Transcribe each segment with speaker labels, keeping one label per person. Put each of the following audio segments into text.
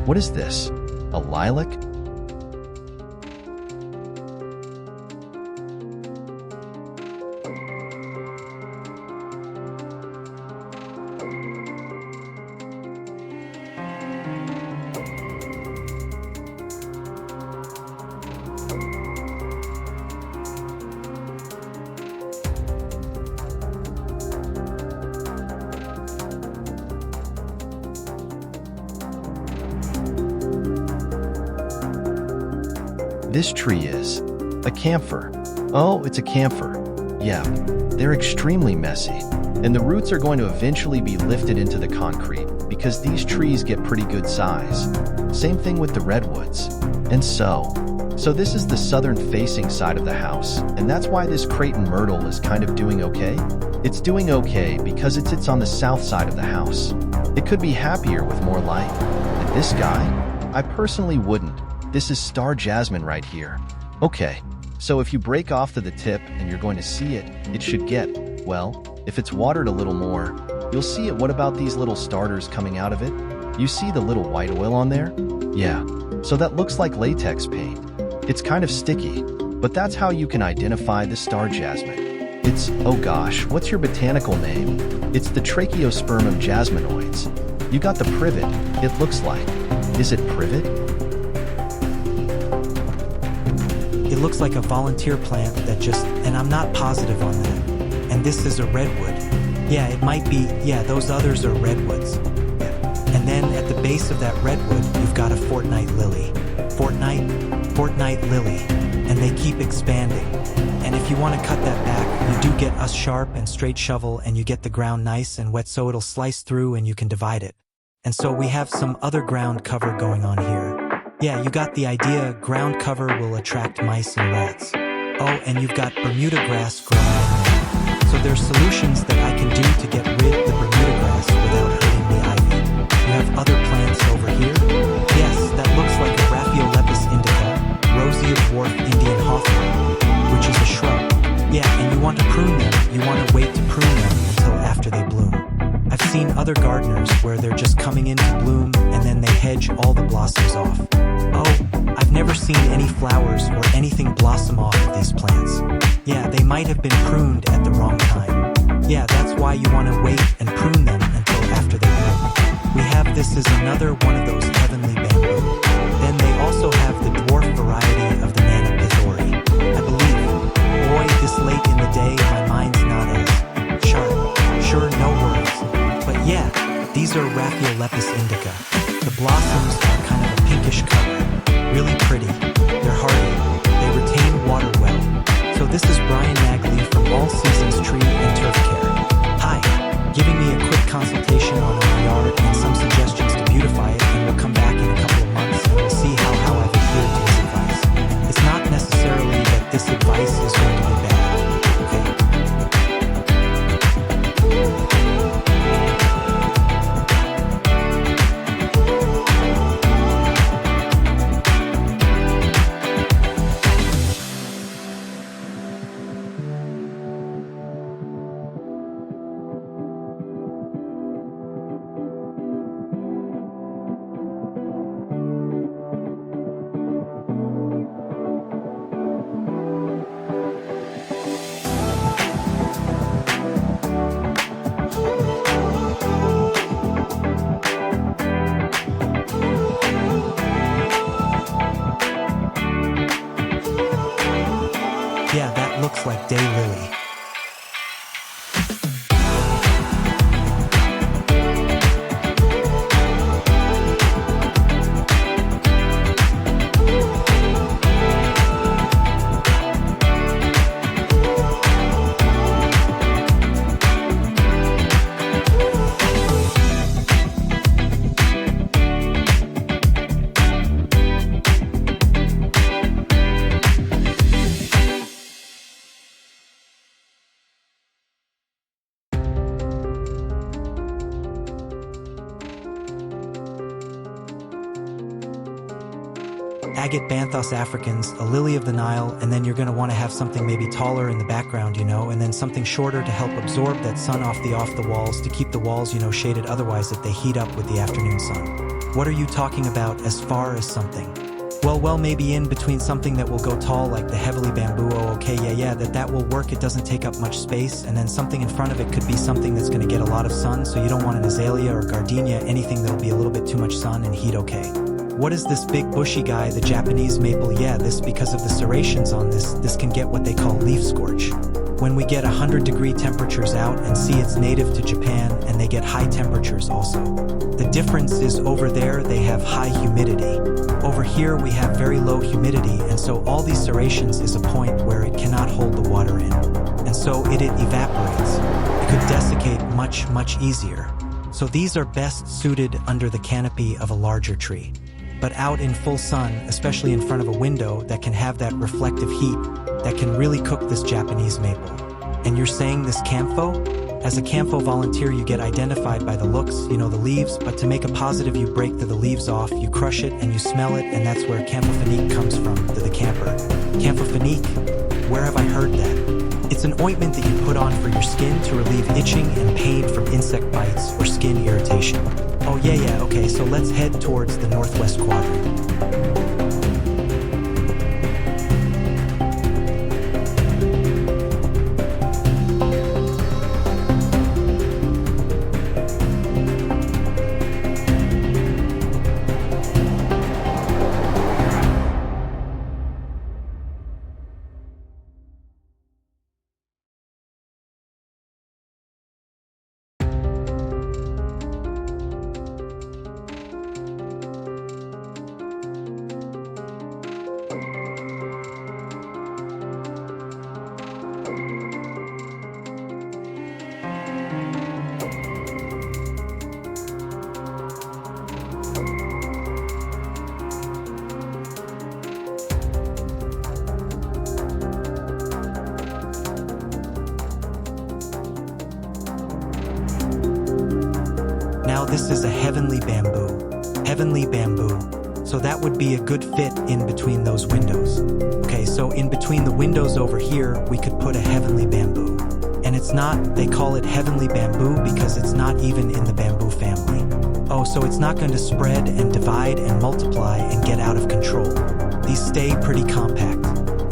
Speaker 1: What is this? A lilac? This tree is a camphor. Oh, it's a camphor. Yeah, they're extremely messy, and the roots are going to eventually be lifted into the concrete because these trees get pretty good size. Same thing with the redwoods. And so this is the southern facing side of the house, and that's why this Creighton myrtle is kind of doing okay. It's doing okay because it sits on the south side of the house. It could be happier with more light. And this guy, I personally wouldn't. This is star jasmine right here. Okay, so if you break off to the tip and you're going to see it, it should get, well, if it's watered a little more, you'll see it. What about these little starters coming out of it? You see the little white oil on there? Yeah, so that looks like latex paint. It's kind of sticky, but that's how you can identify the star jasmine. It's, oh gosh, what's your botanical name? It's the Tracheospermum jasminoides. You got the privet, it looks like. Is it privet?
Speaker 2: It looks like a volunteer plant that just, and I'm not positive on that. And this is a redwood. Yeah, it might be, yeah, those others are redwoods. And then at the base of that redwood, you've got a fortnight lily. Fortnight lily. And they keep expanding. And if you want to cut that back, you do get a sharp and straight shovel and you get the ground nice and wet so it'll slice through and you can divide it. And so we have some other ground cover going on here. Yeah, you got the idea. Ground cover will attract mice and rats. Oh, and you've got Bermuda grass growing in there. So there's solutions that I can do to get rid of the Bermuda grass without hurting the ivy. You have other plants over here? Yes, that looks like a Raphiolepis indica, Rosea dwarf Indian hawthorn, which is a shrub. Yeah, and you want to prune them. You want to wait to prune them until after they bloom. I've seen other gardeners where they're just coming into bloom and then they hedge all the blossoms off. Oh, I've never seen any flowers or anything blossom off of these plants. Yeah, they might have been pruned at the wrong time. Yeah, that's why you want to wait and prune them until after they bloom. We have this as another one of those heavenly bamboo. Then they also have the dwarf variety of the Nana Pithori. I believe, boy, this late in the day my mind's not as sharp. Sure, no words. But yeah, these are Raphiolepis indica. The blossoms are kind of a pinkish color. Really pretty. They're hardy. They retain water well. So this is Brian Nagley from All Seasons Tree and Turf Care. Hi, giving me a quick consultation on our yard and some suggestions to beautify it, and we'll come back in a couple of months and we'll see how I've adhered to his advice. It's not necessarily that this advice is going to be bad. Yeah, that looks like daylily. Agate Banthos africans, a lily of the Nile, and then you're going to want to have something maybe taller in the background, and then something shorter to help absorb that sun off the walls to keep the walls, shaded, otherwise that they heat up with the afternoon sun. What are you talking about as far as something? Well, maybe in between something that will go tall like the heavily bamboo. Oh, okay, yeah, that will work. It doesn't take up much space. And then something in front of it could be something that's going to get a lot of sun. So you don't want an azalea or gardenia, anything that'll be a little bit too much sun and heat. Okay. What is this big bushy guy, the Japanese maple? Yeah, this because of the serrations on this can get what they call leaf scorch. When we get 100-degree temperatures out, and see, it's native to Japan, and they get high temperatures also. The difference is over there they have high humidity. Over here we have very low humidity, and so all these serrations is a point where it cannot hold the water in. And so it evaporates. It could desiccate much easier. So these are best suited under the canopy of a larger tree. But out in full sun, especially in front of a window that can have that reflective heat, that can really cook this Japanese maple. And you're saying this Campho? As a Campho volunteer, you get identified by the looks, the leaves, but to make a positive, you break the leaves off, you crush it, and you smell it, and that's where Campho-phenique comes from, the camphor. Campho-phenique? Where have I heard that? It's an ointment that you put on for your skin to relieve itching and pain from insect bites or skin irritation. Oh yeah, okay, so let's head towards the northwest quadrant. Now this is a heavenly bamboo. Heavenly bamboo. So that would be a good fit in between those windows. Okay, so in between the windows over here, we could put a heavenly bamboo. And it's not, they call it heavenly bamboo because it's not even in the bamboo family. Oh, so it's not going to spread and divide and multiply and get out of control. These stay pretty compact.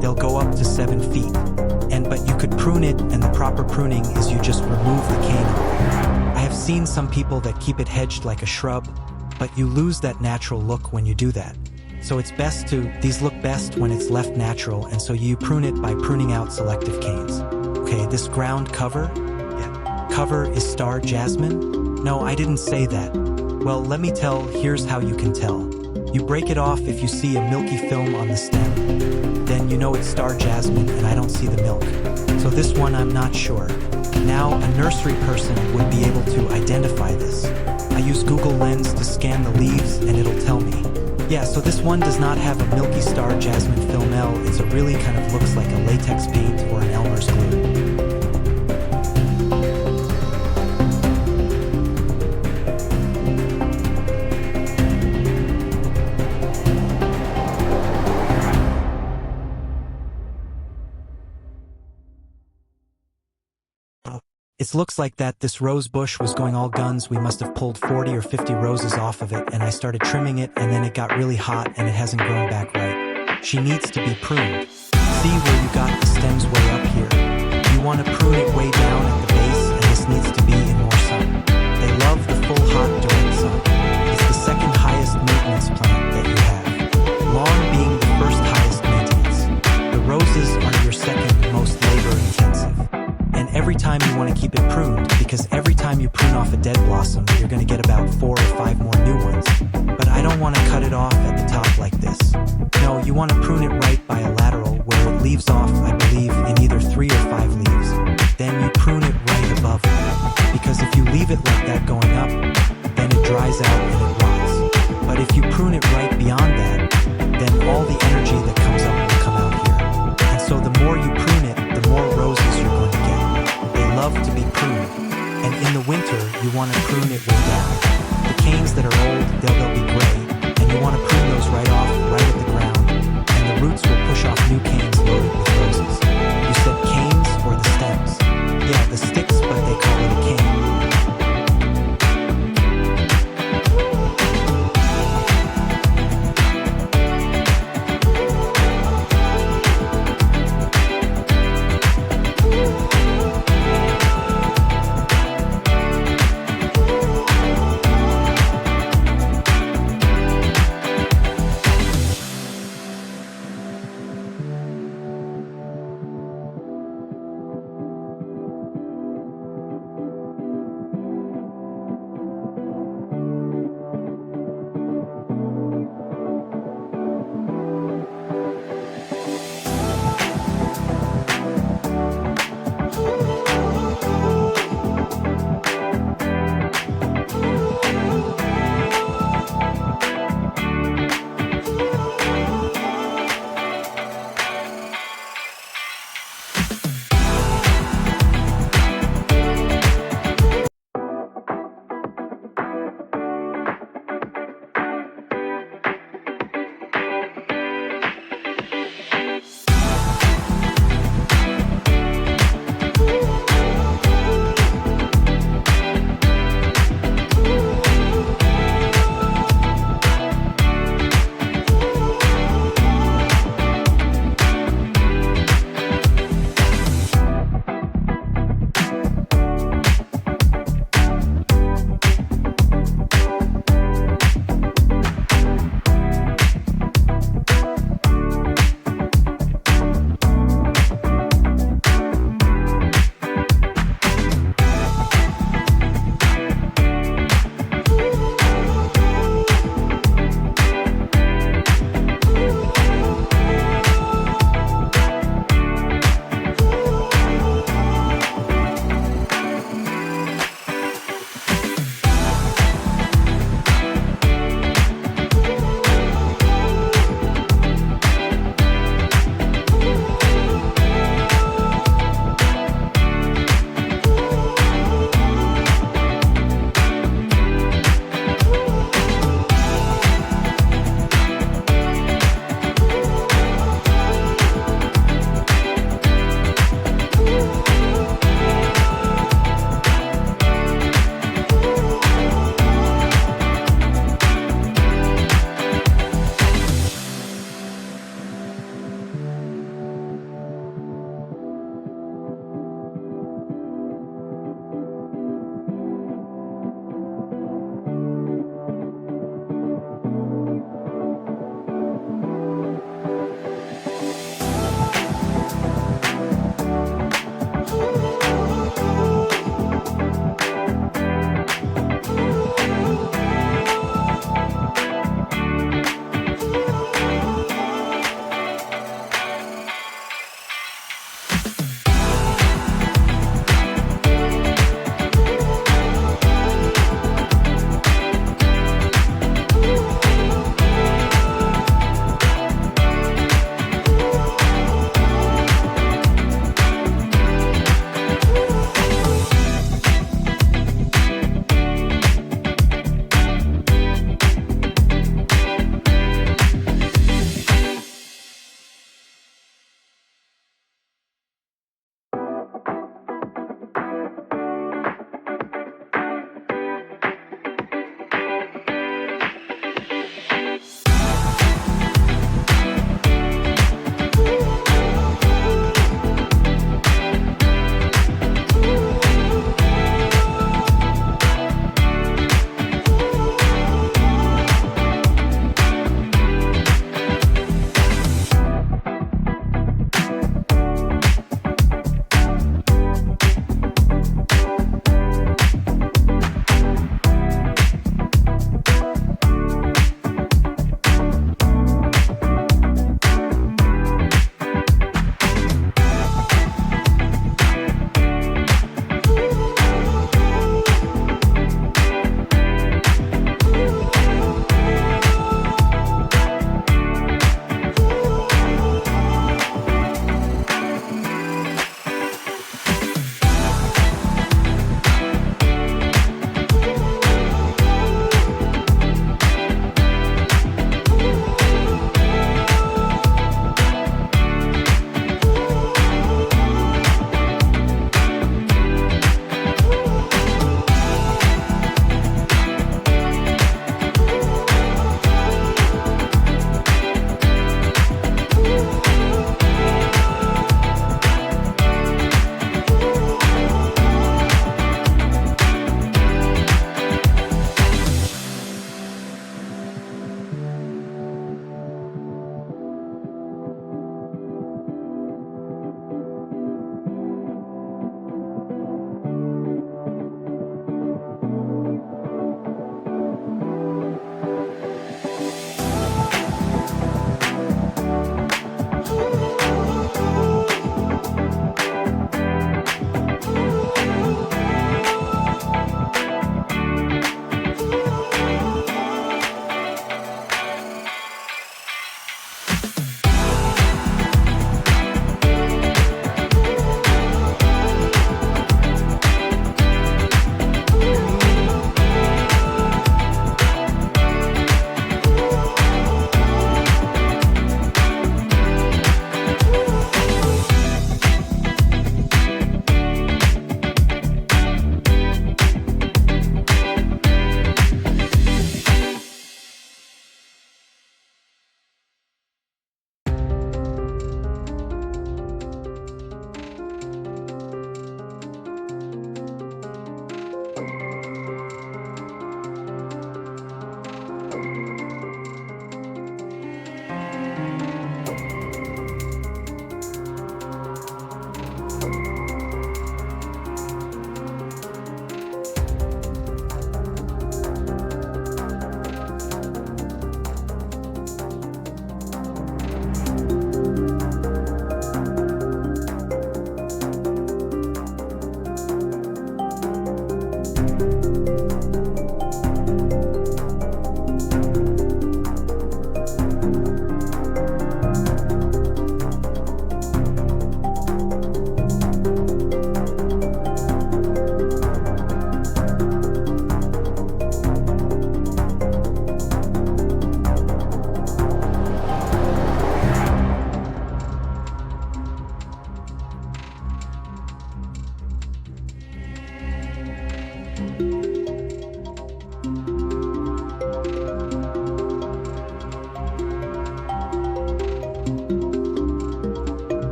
Speaker 2: They'll go up to 7 feet. But you could prune it, and the proper pruning is you just remove the cane. I have seen some people that keep it hedged like a shrub, but you lose that natural look when you do that. So it's best these look best when it's left natural, and so you prune it by pruning out selective canes. Okay, this ground cover? Yeah. Cover is star jasmine? No, I didn't say that. Well, let me tell, here's how you can tell. You break it off if you see a milky film on the stem. Then you know it's star jasmine, and I don't see the milk. So this one I'm not sure. Now, a nursery person would be able to identify this. I use Google Lens to scan the leaves, and it'll tell me. Yeah, so this one does not have a milky star jasmine filmel. It's a really kind of looks like a latex paint or an Elmer's glue. It looks like that this rose bush was going all guns. We must have pulled 40 or 50 roses off of it, and I started trimming it, and then it got really hot and it hasn't grown back right. She needs to be pruned. See where you got the stems way up here? You want to prune it way down at the base, and this needs to be in more sun. They love the full hot direct sun. It's the second highest maintenance plant that you have. Lawn being the first highest maintenance. The roses are your second most labor intensive. And every time you want to keep it pruned, because every time you prune off a dead blossom, you're going to get about 4 or 5 more new ones. But I don't want to cut it off at the top like this. No, you want to prune it right by a lateral where it leaves off, I believe, in either 3 or 5 leaves. Then you prune it right above it. Because if you leave it like that going up, then it dries out and it rots. But if you prune it right beyond that, then all the energy that comes up will come out here. And so the more you prune it, the more roses you're going to get. They love to be pruned. And in the winter, you want to prune it way down. The canes that are old, they'll be gray, and you want to prune those right off, right at the ground, and the roots will push off new canes loaded with roses. You said canes or the stems? Yeah, the sticks, but they call it a cane.